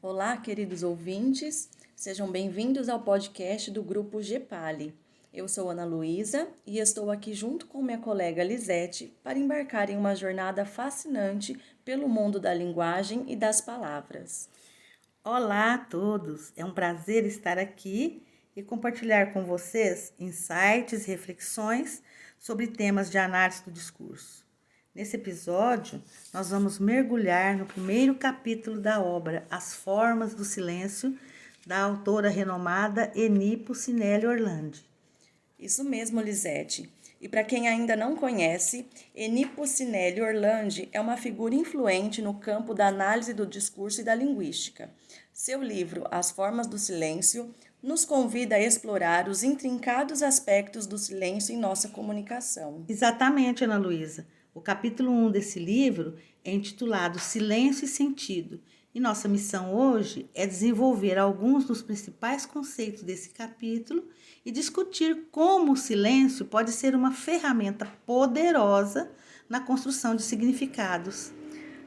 Olá, queridos ouvintes, sejam bem-vindos ao podcast do Grupo GEPALI. Eu sou Ana Luísa e estou aqui junto com minha colega Lisete para embarcar em uma jornada fascinante pelo mundo da linguagem e das palavras. Olá a todos, é um prazer estar aqui e compartilhar com vocês insights e reflexões sobre temas de análise do discurso. Nesse episódio, nós vamos mergulhar no primeiro capítulo da obra As Formas do Silêncio, da autora renomada Eni Puccinelli Orlandi. Isso mesmo, Lisete. E para quem ainda não conhece, Eni Puccinelli Orlandi é uma figura influente no campo da análise do discurso e da linguística. Seu livro As Formas do Silêncio nos convida a explorar os intrincados aspectos do silêncio em nossa comunicação. Exatamente, Ana Luísa. O capítulo 1 desse livro é intitulado Silêncio e Sentido, e nossa missão hoje é desenvolver alguns dos principais conceitos desse capítulo e discutir como o silêncio pode ser uma ferramenta poderosa na construção de significados.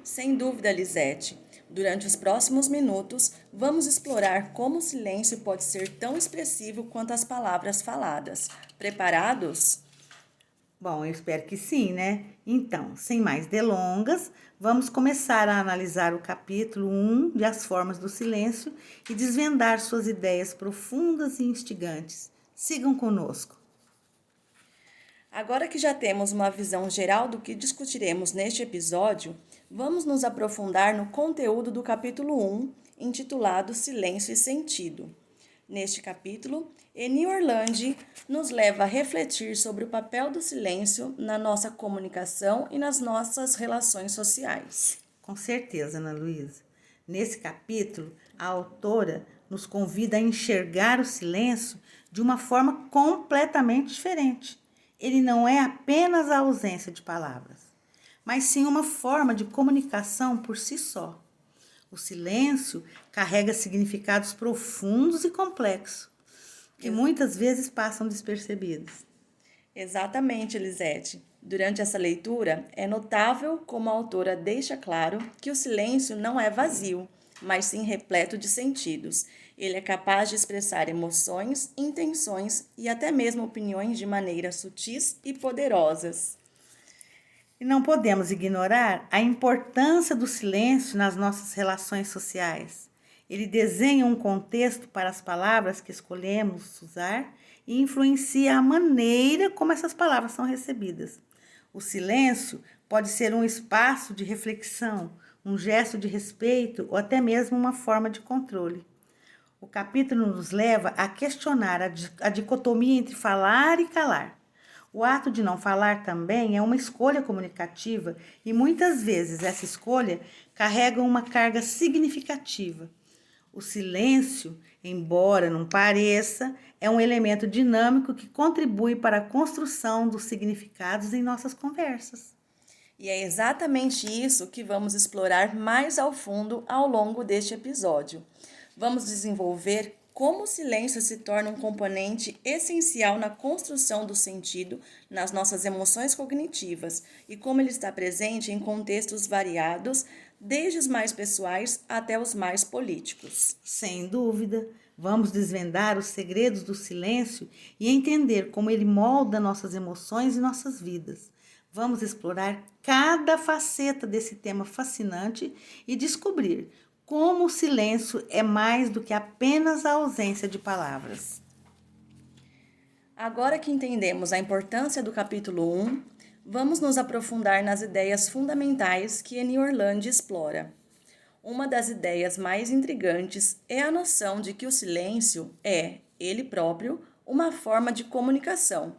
Sem dúvida, Lisete. Durante os próximos minutos, vamos explorar como o silêncio pode ser tão expressivo quanto as palavras faladas. Preparados? Bom, eu espero que sim, né? Então, sem mais delongas, vamos começar a analisar o capítulo 1 de As Formas do Silêncio e desvendar suas ideias profundas e instigantes. Sigam conosco. Agora que já temos uma visão geral do que discutiremos neste episódio, vamos nos aprofundar no conteúdo do capítulo 1, intitulado Silêncio e Sentido. Neste capítulo, Eni Orlandi nos leva a refletir sobre o papel do silêncio na nossa comunicação e nas nossas relações sociais. Com certeza, Ana Luísa. Nesse capítulo, a autora nos convida a enxergar o silêncio de uma forma completamente diferente. Ele não é apenas a ausência de palavras, mas sim uma forma de comunicação por si só. O silêncio carrega significados profundos e complexos, que muitas vezes passam despercebidos. Exatamente, Lisete. Durante essa leitura, é notável como a autora deixa claro que o silêncio não é vazio, mas sim repleto de sentidos. Ele é capaz de expressar emoções, intenções e até mesmo opiniões de maneiras sutis e poderosas. E não podemos ignorar a importância do silêncio nas nossas relações sociais. Ele desenha um contexto para as palavras que escolhemos usar e influencia a maneira como essas palavras são recebidas. O silêncio pode ser um espaço de reflexão, um gesto de respeito ou até mesmo uma forma de controle. O capítulo nos leva a questionar a dicotomia entre falar e calar. O ato de não falar também é uma escolha comunicativa e muitas vezes essa escolha carrega uma carga significativa. O silêncio, embora não pareça, é um elemento dinâmico que contribui para a construção dos significados em nossas conversas. E é exatamente isso que vamos explorar mais ao fundo ao longo deste episódio. Vamos desenvolver como o silêncio se torna um componente essencial na construção do sentido nas nossas emoções cognitivas e como ele está presente em contextos variados, desde os mais pessoais até os mais políticos. Sem dúvida, vamos desvendar os segredos do silêncio e entender como ele molda nossas emoções e nossas vidas. Vamos explorar cada faceta desse tema fascinante e descobrir como o silêncio é mais do que apenas a ausência de palavras. Agora que entendemos a importância do capítulo 1, vamos nos aprofundar nas ideias fundamentais que Eni Orlandi explora. Uma das ideias mais intrigantes é a noção de que o silêncio é, ele próprio, uma forma de comunicação.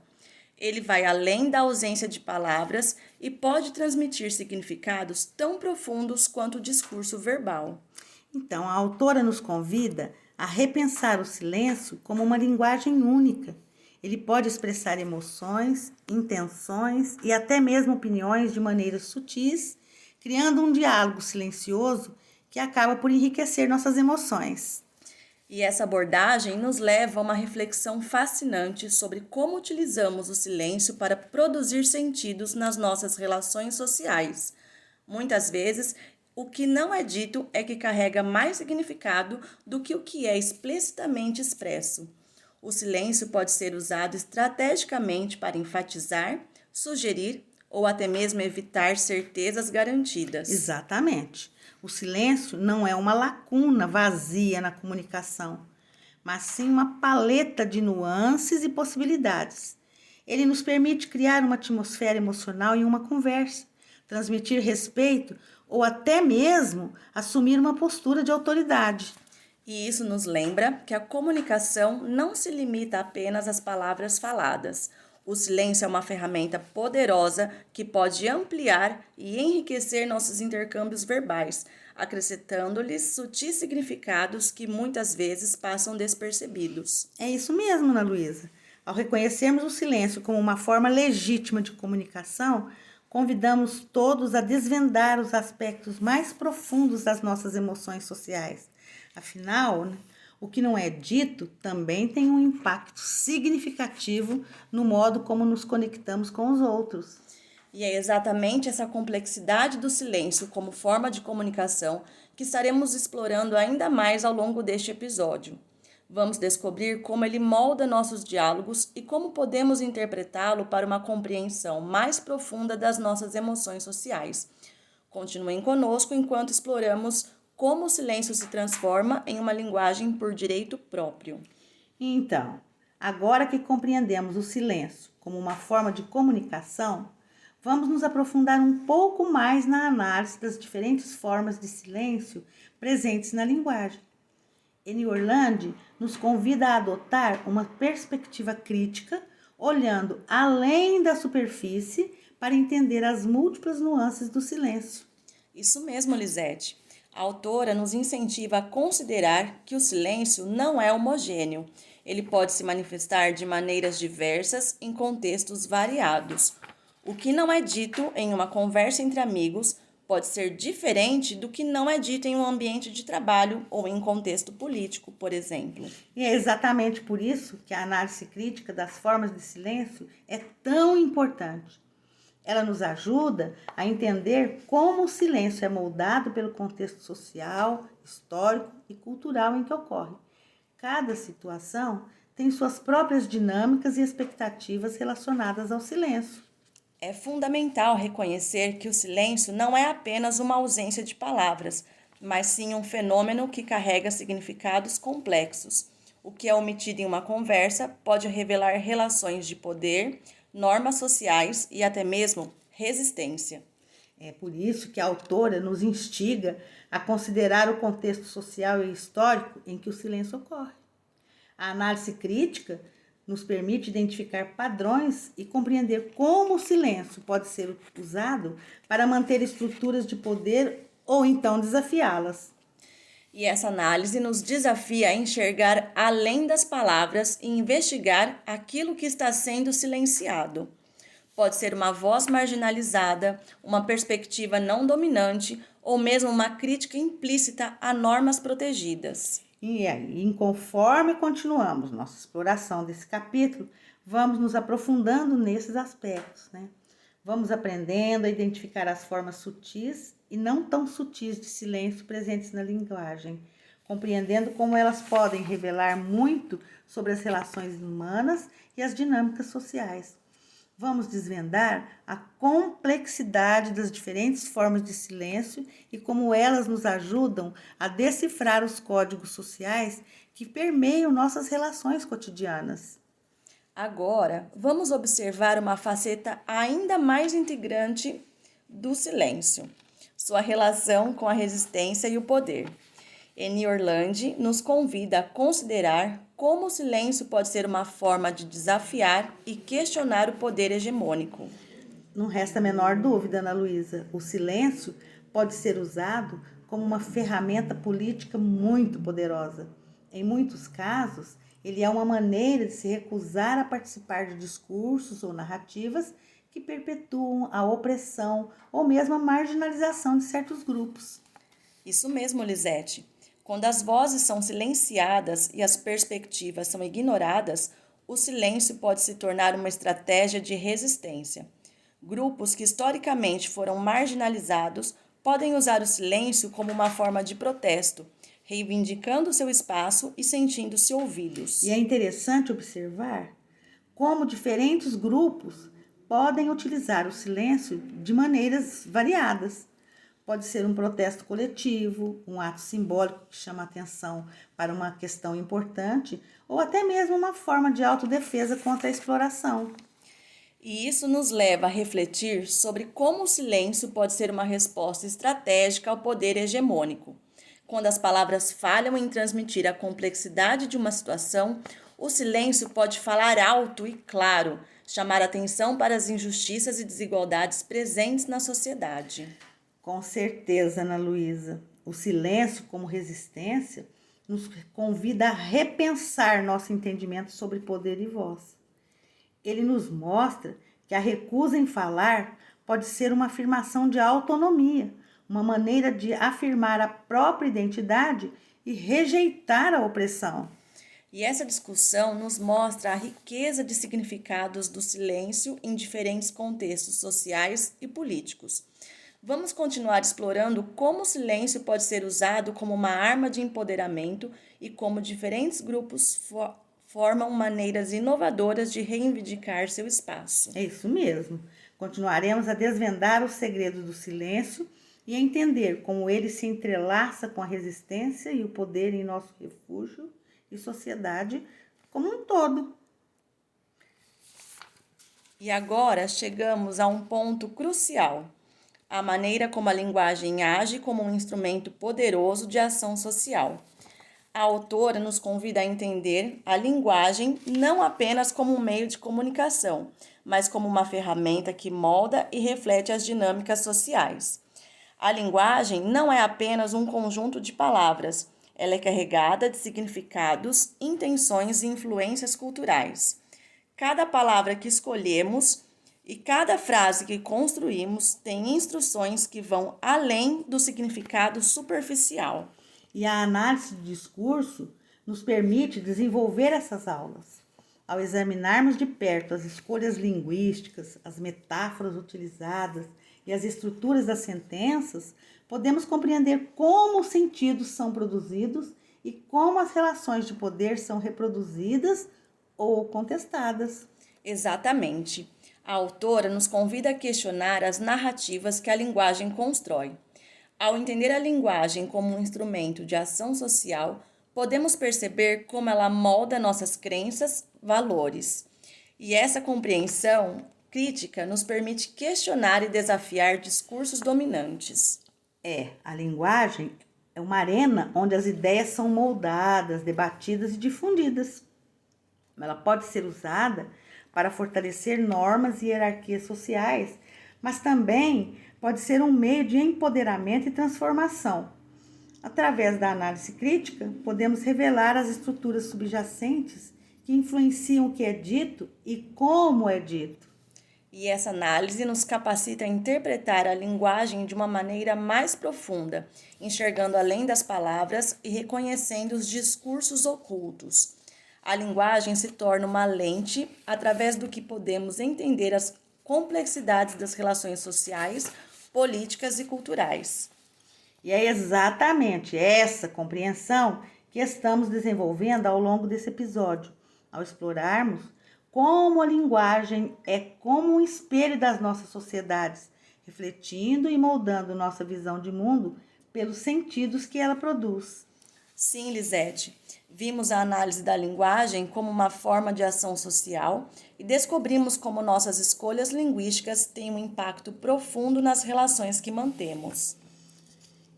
Ele vai além da ausência de palavras e pode transmitir significados tão profundos quanto o discurso verbal. Então, a autora nos convida a repensar o silêncio como uma linguagem única. Ele pode expressar emoções, intenções e até mesmo opiniões de maneiras sutis criando um diálogo silencioso que acaba por enriquecer nossas emoções. E essa abordagem nos leva a uma reflexão fascinante sobre como utilizamos o silêncio para produzir sentidos nas nossas relações sociais. Muitas vezes, o que não é dito é que carrega mais significado do que o que é explicitamente expresso. O silêncio pode ser usado estrategicamente para enfatizar, sugerir ou até mesmo evitar certezas garantidas. Exatamente. O silêncio não é uma lacuna vazia na comunicação, mas sim uma paleta de nuances e possibilidades. Ele nos permite criar uma atmosfera emocional em uma conversa, transmitir respeito ou até mesmo assumir uma postura de autoridade. E isso nos lembra que a comunicação não se limita apenas às palavras faladas. O silêncio é uma ferramenta poderosa que pode ampliar e enriquecer nossos intercâmbios verbais, acrescentando-lhes sutis significados que muitas vezes passam despercebidos. É isso mesmo, Ana Luísa. Ao reconhecermos o silêncio como uma forma legítima de comunicação, convidamos todos a desvendar os aspectos mais profundos das nossas emoções sociais. Afinal, né, o que não é dito também tem um impacto significativo no modo como nos conectamos com os outros. E é exatamente essa complexidade do silêncio como forma de comunicação que estaremos explorando ainda mais ao longo deste episódio. Vamos descobrir como ele molda nossos diálogos e como podemos interpretá-lo para uma compreensão mais profunda das nossas emoções sociais. Continuem conosco enquanto exploramos como o silêncio se transforma em uma linguagem por direito próprio. Então, agora que compreendemos o silêncio como uma forma de comunicação, vamos nos aprofundar um pouco mais na análise das diferentes formas de silêncio presentes na linguagem. Eni Orlandi nos convida a adotar uma perspectiva crítica, olhando além da superfície para entender as múltiplas nuances do silêncio. Isso mesmo, Lisete. A autora nos incentiva a considerar que o silêncio não é homogêneo. Ele pode se manifestar de maneiras diversas em contextos variados. O que não é dito em uma conversa entre amigos pode ser diferente do que não é dito em um ambiente de trabalho ou em contexto político, por exemplo. E é exatamente por isso que a análise crítica das formas de silêncio é tão importante. Ela nos ajuda a entender como o silêncio é moldado pelo contexto social, histórico e cultural em que ocorre. Cada situação tem suas próprias dinâmicas e expectativas relacionadas ao silêncio. É fundamental reconhecer que o silêncio não é apenas uma ausência de palavras, mas sim um fenômeno que carrega significados complexos. O que é omitido em uma conversa pode revelar relações de poder, normas sociais e até mesmo resistência. É por isso que a autora nos instiga a considerar o contexto social e histórico em que o silêncio ocorre. A análise crítica nos permite identificar padrões e compreender como o silêncio pode ser usado para manter estruturas de poder ou então desafiá-las. E essa análise nos desafia a enxergar além das palavras e investigar aquilo que está sendo silenciado. Pode ser uma voz marginalizada, uma perspectiva não dominante ou mesmo uma crítica implícita a normas protegidas. E aí, conforme continuamos nossa exploração desse capítulo, vamos nos aprofundando nesses aspectos, né? Vamos aprendendo a identificar as formas sutis e não tão sutis de silêncio presentes na linguagem, compreendendo como elas podem revelar muito sobre as relações humanas e as dinâmicas sociais. Vamos desvendar a complexidade das diferentes formas de silêncio e como elas nos ajudam a decifrar os códigos sociais que permeiam nossas relações cotidianas. Agora, vamos observar uma faceta ainda mais integrante do silêncio, sua relação com a resistência e o poder. Eni Orlandi nos convida a considerar como o silêncio pode ser uma forma de desafiar e questionar o poder hegemônico. Não resta a menor dúvida, Ana Luísa, o silêncio pode ser usado como uma ferramenta política muito poderosa. Em muitos casos, ele é uma maneira de se recusar a participar de discursos ou narrativas que perpetuam a opressão ou mesmo a marginalização de certos grupos. Isso mesmo, Lisete. Quando as vozes são silenciadas e as perspectivas são ignoradas, o silêncio pode se tornar uma estratégia de resistência. Grupos que historicamente foram marginalizados podem usar o silêncio como uma forma de protesto, reivindicando seu espaço e sentindo-se ouvidos. E é interessante observar como diferentes grupos podem utilizar o silêncio de maneiras variadas. Pode ser um protesto coletivo, um ato simbólico que chama atenção para uma questão importante, ou até mesmo uma forma de autodefesa contra a exploração. E isso nos leva a refletir sobre como o silêncio pode ser uma resposta estratégica ao poder hegemônico. Quando as palavras falham em transmitir a complexidade de uma situação, o silêncio pode falar alto e claro, chamar atenção para as injustiças e desigualdades presentes na sociedade. Com certeza, Ana Luísa, o silêncio como resistência nos convida a repensar nosso entendimento sobre poder e voz. Ele nos mostra que a recusa em falar pode ser uma afirmação de autonomia, uma maneira de afirmar a própria identidade e rejeitar a opressão. E essa discussão nos mostra a riqueza de significados do silêncio em diferentes contextos sociais e políticos. Vamos continuar explorando como o silêncio pode ser usado como uma arma de empoderamento e como diferentes grupos formam maneiras inovadoras de reivindicar seu espaço. É isso mesmo. Continuaremos a desvendar os segredos do silêncio e a entender como ele se entrelaça com a resistência e o poder em nosso refúgio e sociedade como um todo. E agora chegamos a um ponto crucial: a maneira como a linguagem age como um instrumento poderoso de ação social. A autora nos convida a entender a linguagem não apenas como um meio de comunicação, mas como uma ferramenta que molda e reflete as dinâmicas sociais. A linguagem não é apenas um conjunto de palavras, ela é carregada de significados, intenções e influências culturais. Cada palavra que escolhemos e cada frase que construímos tem instruções que vão além do significado superficial. E a análise do discurso nos permite desenvolver essas aulas. Ao examinarmos de perto as escolhas linguísticas, as metáforas utilizadas e as estruturas das sentenças, podemos compreender como os sentidos são produzidos e como as relações de poder são reproduzidas ou contestadas. Exatamente. A autora nos convida a questionar as narrativas que a linguagem constrói. Ao entender a linguagem como um instrumento de ação social, podemos perceber como ela molda nossas crenças, valores. E essa compreensão crítica nos permite questionar e desafiar discursos dominantes. A linguagem é uma arena onde as ideias são moldadas, debatidas e difundidas. Ela pode ser usada para fortalecer normas e hierarquias sociais, mas também pode ser um meio de empoderamento e transformação. Através da análise crítica, podemos revelar as estruturas subjacentes que influenciam o que é dito e como é dito. E essa análise nos capacita a interpretar a linguagem de uma maneira mais profunda, enxergando além das palavras e reconhecendo os discursos ocultos. A linguagem se torna uma lente através do que podemos entender as complexidades das relações sociais, políticas e culturais. E é exatamente essa compreensão que estamos desenvolvendo ao longo desse episódio, ao explorarmos como a linguagem é como um espelho das nossas sociedades, refletindo e moldando nossa visão de mundo pelos sentidos que ela produz. Sim, Lisete, vimos a análise da linguagem como uma forma de ação social e descobrimos como nossas escolhas linguísticas têm um impacto profundo nas relações que mantemos.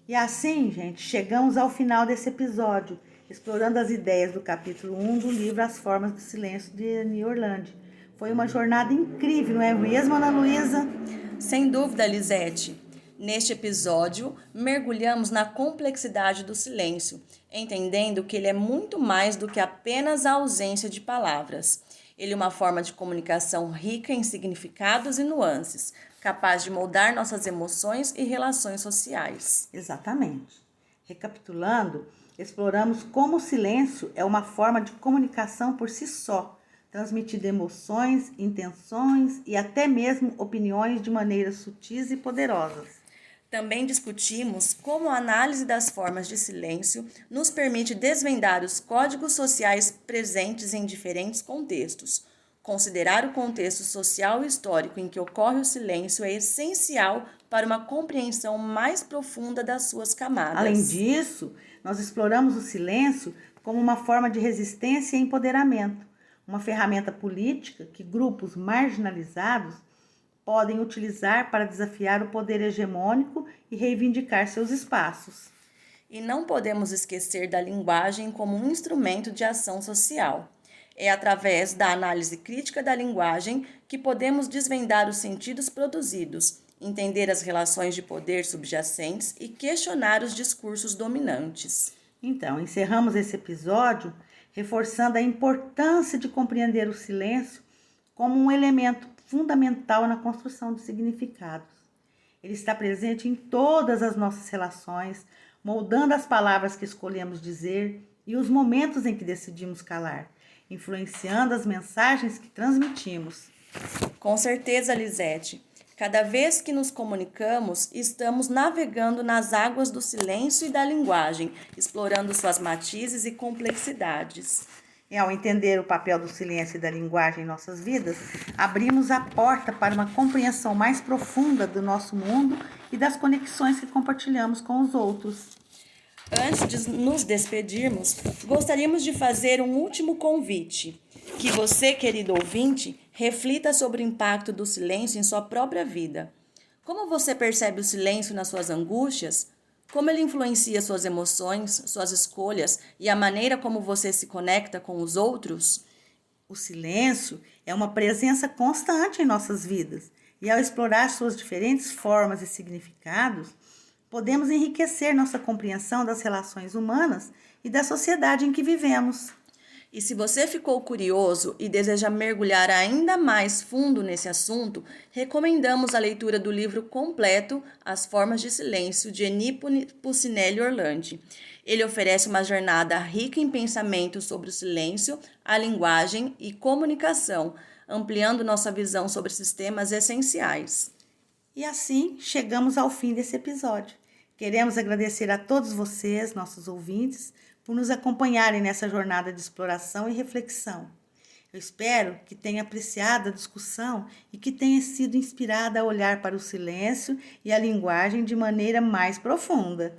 E assim, gente, chegamos ao final desse episódio, explorando as ideias do capítulo 1 do livro As Formas do Silêncio, de Annie Orlandi. Foi uma jornada incrível, não é mesmo, Ana Luísa? Sem dúvida, Lisete. Neste episódio, mergulhamos na complexidade do silêncio, entendendo que ele é muito mais do que apenas a ausência de palavras. Ele é uma forma de comunicação rica em significados e nuances, capaz de moldar nossas emoções e relações sociais. Exatamente. Recapitulando, exploramos como o silêncio é uma forma de comunicação por si só, transmitindo emoções, intenções e até mesmo opiniões de maneiras sutis e poderosas. Também discutimos como a análise das formas de silêncio nos permite desvendar os códigos sociais presentes em diferentes contextos. Considerar o contexto social e histórico em que ocorre o silêncio é essencial para uma compreensão mais profunda das suas camadas. Além disso, nós exploramos o silêncio como uma forma de resistência e empoderamento, uma ferramenta política que grupos marginalizados podem utilizar para desafiar o poder hegemônico e reivindicar seus espaços. E não podemos esquecer da linguagem como um instrumento de ação social. É através da análise crítica da linguagem que podemos desvendar os sentidos produzidos, entender as relações de poder subjacentes e questionar os discursos dominantes. Então, encerramos esse episódio reforçando a importância de compreender o silêncio como um elemento fundamental na construção de significados. Ele está presente em todas as nossas relações, moldando as palavras que escolhemos dizer e os momentos em que decidimos calar, influenciando as mensagens que transmitimos. Com certeza, Lisete. Cada vez que nos comunicamos, estamos navegando nas águas do silêncio e da linguagem, explorando suas matizes e complexidades. E ao entender o papel do silêncio e da linguagem em nossas vidas, abrimos a porta para uma compreensão mais profunda do nosso mundo e das conexões que compartilhamos com os outros. Antes de nos despedirmos, gostaríamos de fazer um último convite. Que você, querido ouvinte, reflita sobre o impacto do silêncio em sua própria vida. Como você percebe o silêncio nas suas angústias? Como ele influencia suas emoções, suas escolhas e a maneira como você se conecta com os outros? O silêncio é uma presença constante em nossas vidas e, ao explorar suas diferentes formas e significados, podemos enriquecer nossa compreensão das relações humanas e da sociedade em que vivemos. E se você ficou curioso e deseja mergulhar ainda mais fundo nesse assunto, recomendamos a leitura do livro completo As Formas de Silêncio, de Eni Puccinelli Orlandi. Ele oferece uma jornada rica em pensamentos sobre o silêncio, a linguagem e comunicação, ampliando nossa visão sobre sistemas essenciais. E assim chegamos ao fim desse episódio. Queremos agradecer a todos vocês, nossos ouvintes, por nos acompanharem nessa jornada de exploração e reflexão. Eu espero que tenha apreciado a discussão e que tenha sido inspirada a olhar para o silêncio e a linguagem de maneira mais profunda.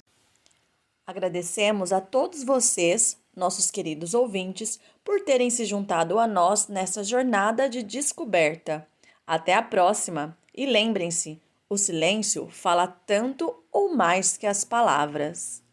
Agradecemos a todos vocês, nossos queridos ouvintes, por terem se juntado a nós nessa jornada de descoberta. Até a próxima! E lembrem-se, o silêncio fala tanto ou mais que as palavras.